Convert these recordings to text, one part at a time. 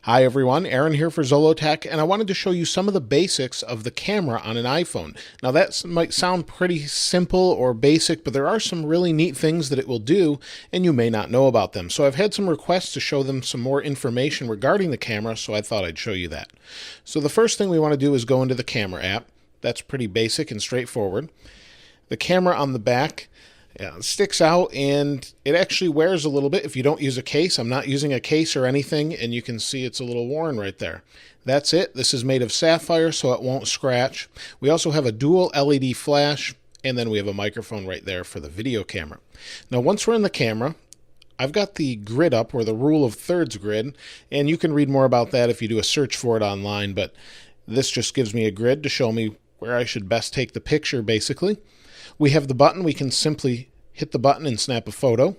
Hi everyone, Aaron here for Zollotech, and I wanted to show you some of the basics of the camera on an iPhone. Now that might sound pretty simple or basic, but there are some really neat things that it will do, and you may not know about them. So I've had some requests to show them some more information regarding the camera, so I thought I'd show you that. So the first thing we want to do is go into the camera app. That's pretty basic and straightforward. The camera on the back sticks out, and it actually wears a little bit if you don't use a case. I'm not using a case or anything, and you can see it's a little worn right there. That's it. This is made of sapphire, so it won't scratch. We also have a dual LED flash, and then we have a microphone right there for the video camera. Now, once we're in the camera, I've got the grid up, or the rule of thirds grid, and you can read more about that if you do a search for it online, but this just gives me a grid to show me where I should best take the picture, basically. We have the button. We can simply hit the button and snap a photo.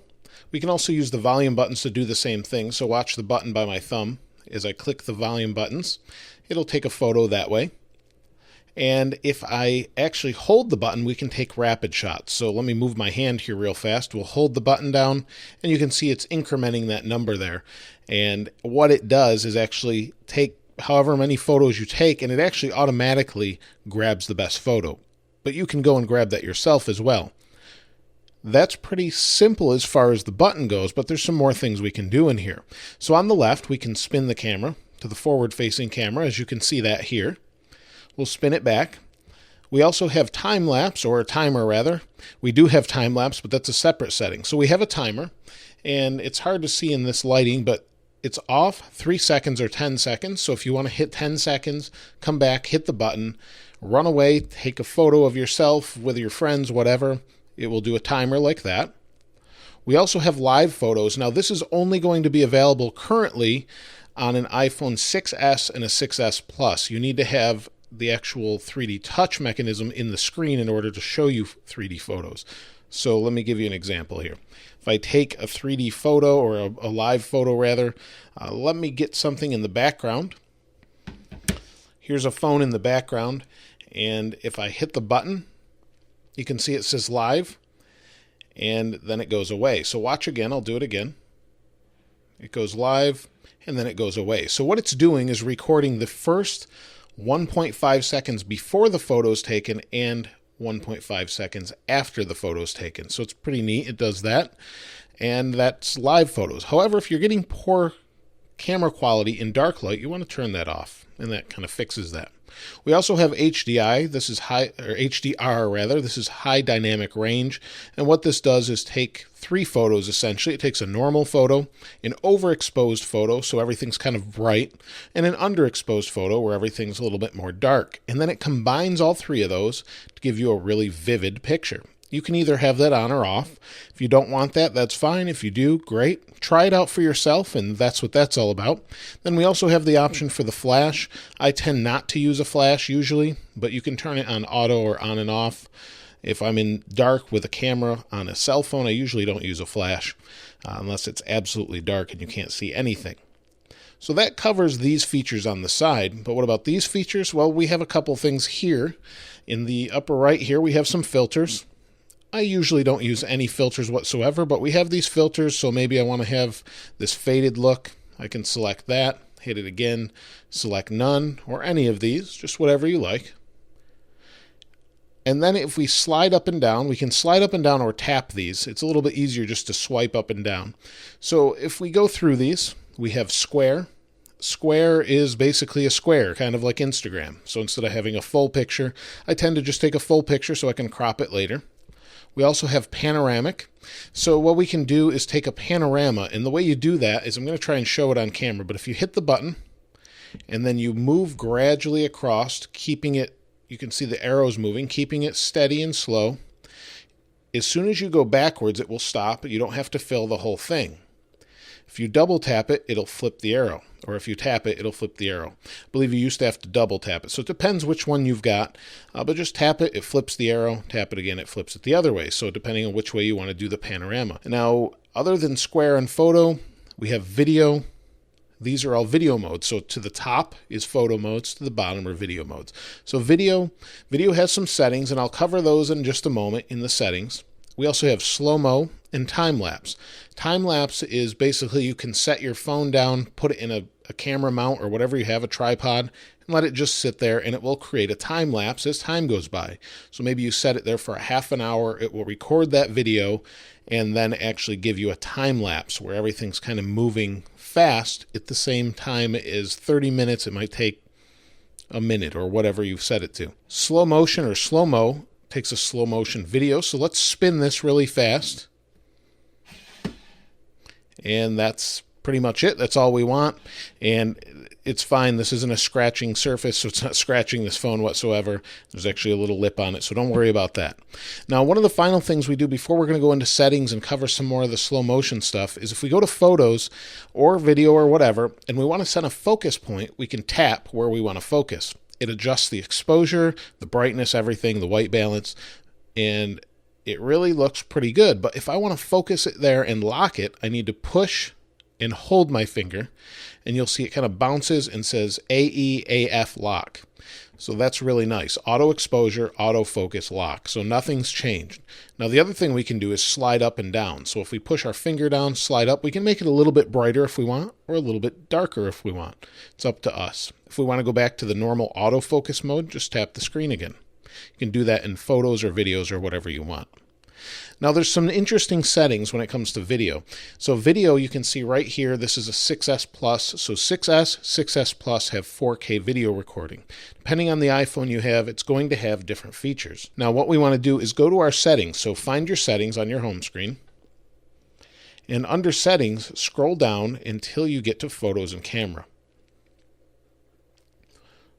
We can also use the volume buttons to do the same thing. So watch the button by my thumb. As I click the volume buttons, it'll take a photo that way. And if I actually hold the button, we can take rapid shots. So let me move my hand here real fast. We'll hold the button down, and you can see it's incrementing that number there. And what it does is actually take however many photos you take, and it actually automatically grabs the best photo. But you can go and grab that yourself as well. That's pretty simple as far as the button goes, but there's some more things we can do in here. So on the left, we can spin the camera to the forward-facing camera, as you can see that here. We'll spin it back. We also have time-lapse, or a timer rather. We do have time-lapse, but that's a separate setting. So we have a timer, and it's hard to see in this lighting, but it's off 3 seconds or 10 seconds. So if you want to hit 10 seconds, come back, hit the button, run away, take a photo of yourself with your friends, whatever. It will do a timer like that. We also have live photos. Now this is only going to be available currently on an iPhone 6S and a 6S Plus. You need to have the actual 3D touch mechanism in the screen in order to show you 3D photos. So let me give you an example here. If I take a 3D photo, or a live photo rather, let me get something in the background. Here's a phone in the background, and if I hit the button, you can see it says live, and then it goes away. So watch again. I'll do it again. It goes live, and then it goes away. So what it's doing is recording the first 1.5 seconds before the photo is taken and 1.5 seconds after the photo is taken. So it's pretty neat. It does that, and that's live photos. However, if you're getting poor camera quality in dark light, you want to turn that off, and that kind of fixes that. We also have HDI. This is HDR rather. This is high dynamic range, and what this does is take 3 photos essentially. It takes a normal photo, an overexposed photo, so everything's kind of bright, and an underexposed photo where everything's a little bit more dark, and then it combines all 3 of those to give you a really vivid picture. You can either have that on or off. If you don't want that, that's fine. If you do, great. Try it out for yourself, and that's what that's all about. Then we also have the option for the flash. I tend not to use a flash usually, but you can turn it on auto or on and off. If I'm in dark with a camera on a cell phone, I usually don't use a flash unless it's absolutely dark and you can't see anything. So that covers these features on the side, but what about these features? Well, we have a couple things here. In the upper right here, we have some filters. I usually don't use any filters whatsoever, but we have these filters, so maybe I want to have this faded look. I can select that, hit it again, select none, or any of these, just whatever you like. And then if we slide up and down, we can slide up and down or tap these. It's a little bit easier just to swipe up and down. So if we go through these, we have square. Square is basically a square, kind of like Instagram. So instead of having a full picture, I tend to just take a full picture so I can crop it later. We also have panoramic. So what we can do is take a panorama, and the way you do that is, I'm going to try and show it on camera, but if you hit the button and then you move gradually across, keeping it, you can see the arrows moving, keeping it steady and slow. As soon as you go backwards, it will stop. You don't have to fill the whole thing. If you double tap it, it'll flip the arrow. Or if you tap it, it'll flip the arrow. I believe you used to have to double tap it. So it depends which one you've got. But just tap it, it flips the arrow. Tap it again, it flips it the other way. So depending on which way you want to do the panorama. Now, other than square and photo, we have video. These are all video modes. So to the top is photo modes, to the bottom are video modes. So video has some settings, and I'll cover those in just a moment in the settings. We also have slow-mo and time-lapse. Time-lapse is basically you can set your phone down, put it in a camera mount or whatever you have, a tripod, and let it just sit there, and it will create a time-lapse as time goes by. So maybe you set it there for a half an hour, it will record that video, and then actually give you a time-lapse where everything's kind of moving fast at the same time as 30 minutes. It might take a minute or whatever you've set it to. Slow motion or slow-mo takes a slow motion video. So let's spin this really fast. And that's pretty much it. That's all we want. And it's fine. This isn't a scratching surface, so it's not scratching this phone whatsoever. There's actually a little lip on it, so don't worry about that. Now, one of the final things we do before we're going to go into settings and cover some more of the slow motion stuff is if we go to photos or video or whatever, and we want to set a focus point, we can tap where we want to focus. It adjusts the exposure, the brightness, everything, the white balance, and it really looks pretty good. But if I want to focus it there and lock it, I need to push and hold my finger, and you'll see it kind of bounces and says AEAF lock. So that's really nice. Auto exposure, auto focus lock. So nothing's changed. Now the other thing we can do is slide up and down. So if we push our finger down, slide up, we can make it a little bit brighter if we want, or a little bit darker if we want. It's up to us. If we want to go back to the normal autofocus mode, just tap the screen again. You can do that in photos or videos or whatever you want. Now there's some interesting settings when it comes to video. So video, you can see right here, this is a 6S Plus. So 6S, 6S Plus have 4K video recording. Depending on the iPhone you have, it's going to have different features. Now what we want to do is go to our settings. So find your settings on your home screen. And under settings, scroll down until you get to photos and camera.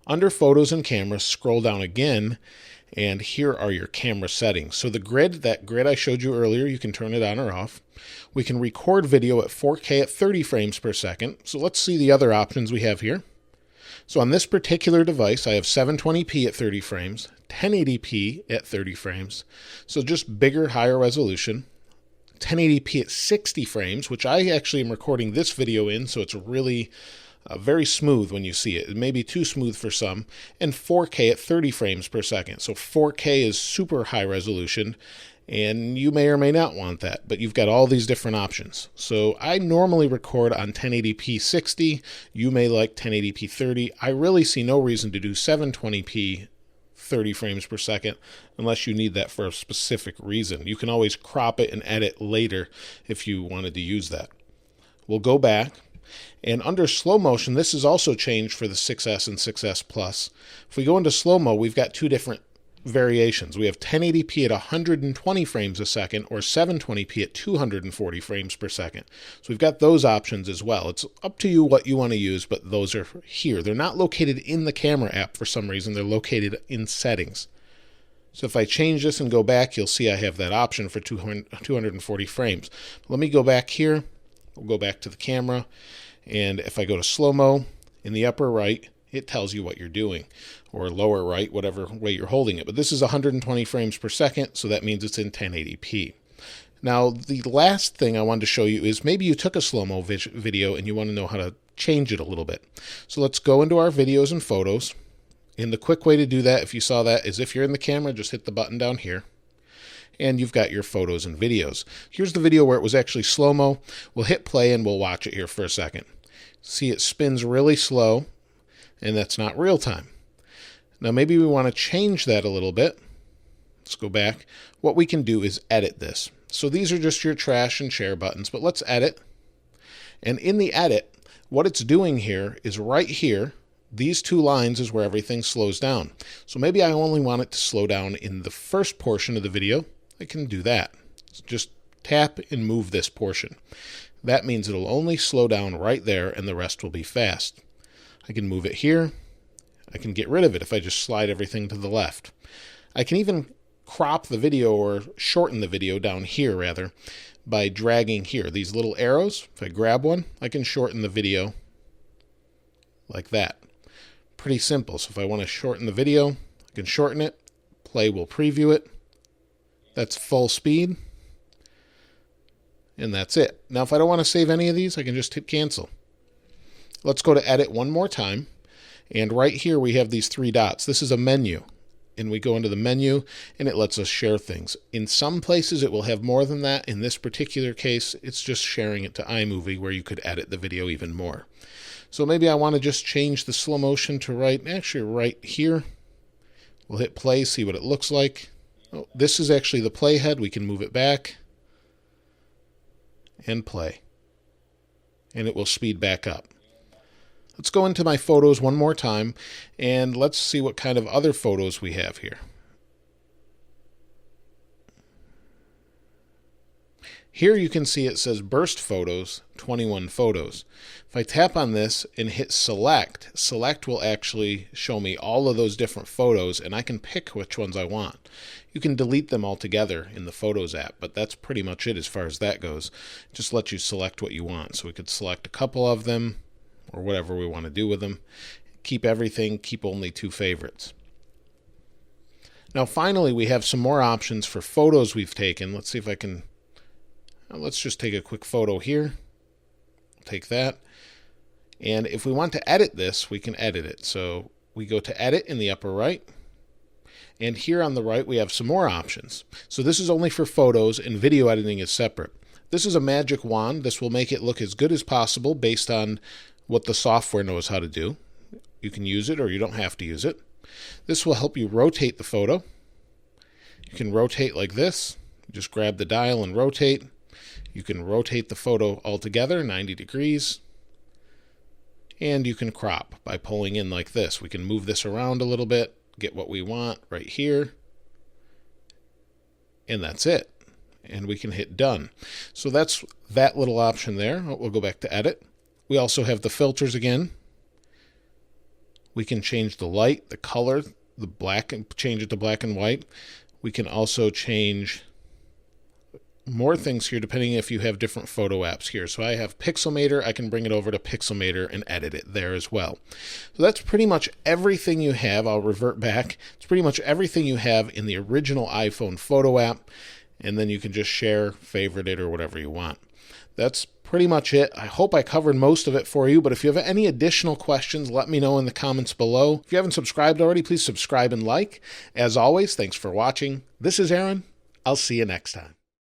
Under photos and camera, scroll down again. And here are your camera settings. So the grid, that grid I showed you earlier, you can turn it on or off. We can record video at 4K at 30 frames per second. So let's see the other options we have here. So on this particular device, I have 720p at 30 frames, 1080p at 30 frames. So just bigger, higher resolution. 1080p at 60 frames, which I actually am recording this video in, so it's really very smooth when you see it. It may be too smooth for some. And 4K at 30 frames per second. So 4K is super high resolution, and you may or may not want that, but you've got all these different options. So I normally record on 1080p 60. You may like 1080p 30. I really see no reason to do 720p 30 frames per second unless you need that for a specific reason. You can always crop it and edit later if you wanted to use that. We'll go back. And under slow motion, this is also changed for the 6S and 6S Plus. If we go into slow-mo, we've got two different variations. We have 1080p at 120 frames a second or 720p at 240 frames per second. So we've got those options as well. It's up to you what you want to use, but those are here. They're not located in the camera app for some reason. They're located in settings. So if I change this and go back, you'll see I have that option for 240 frames. Let me go back here. We'll go back to the camera. And if I go to slow-mo, in the upper right, it tells you what you're doing, or lower right, whatever way you're holding it. But this is 120 frames per second, so that means it's in 1080p. Now, the last thing I wanted to show you is maybe you took a slow-mo video and you want to know how to change it a little bit. So let's go into our videos and photos. And the quick way to do that, if you saw that, is if you're in the camera, just hit the button down here. And you've got your photos and videos. Here's the video where it was actually slow-mo. We'll hit play and we'll watch it here for a second. See, it spins really slow, and that's not real time. Now maybe we want to change that a little bit. Let's go back. What we can do is edit this. So these are just your trash and share buttons, but let's edit. And in the edit, what it's doing here is right here, these two lines is where everything slows down. So maybe I only want it to slow down in the first portion of the video. I can do that. So just tap and move this portion. That means it'll only slow down right there and the rest will be fast. I can move it here. I can get rid of it if I just slide everything to the left. I can even crop the video or shorten the video down here rather by dragging here. These little arrows, if I grab one, I can shorten the video like that. Pretty simple. So if I want to shorten the video, I can shorten it. Play will preview it. That's full speed. And that's it. Now, if I don't want to save any of these, I can just hit cancel. Let's go to edit one more time. And right here, we have these three dots. This is a menu. and we go into the menu and it lets us share things. In some places it will have more than that. In this particular case, it's just sharing it to iMovie where you could edit the video even more. So maybe I want to just change the slow motion to right here. We'll hit play, see what it looks like. Oh, this is actually the playhead. We can move it back and play, and it will speed back up. Let's go into my photos one more time, and let's see what kind of other photos we have here. Here you can see it says burst photos, 21 photos. If I tap on this and hit select, select will actually show me all of those different photos, and I can pick which ones I want. You can delete them altogether in the Photos app, but that's pretty much it as far as that goes. Just let you select what you want. So we could select a couple of them or whatever we want to do with them. Keep everything, keep only 2 favorites. Now finally we have some more options for photos we've taken. Let's see if I can, let's just take a quick photo here. Take that. And if we want to edit this, we can edit it. So we go to edit in the upper right. And here on the right, we have some more options. So this is only for photos, and video editing is separate. This is a magic wand. This will make it look as good as possible based on what the software knows how to do. You can use it or you don't have to use it. This will help you rotate the photo. You can rotate like this. Just grab the dial and rotate. You can rotate the photo altogether 90 degrees. And you can crop by pulling in like this. We can move this around a little bit, get what we want right here. And that's it. And we can hit done. So that's that little option there. We'll go back to edit. We also have the filters again. We can change the light, the color, the black, and change it to black and white. We can also change more things here depending if you have different photo apps here. So I have Pixelmator. I can bring it over to Pixelmator and edit it there as well. So that's pretty much everything you have. I'll revert back. It's pretty much everything you have in the original iPhone photo app, and then you can just share, favorite it, or whatever you want. That's pretty much it. I hope I covered most of it for you, but if you have any additional questions, let me know in the comments below. If you haven't subscribed already, please subscribe and like. As always, thanks for watching. This is Aaron. I'll see you next time.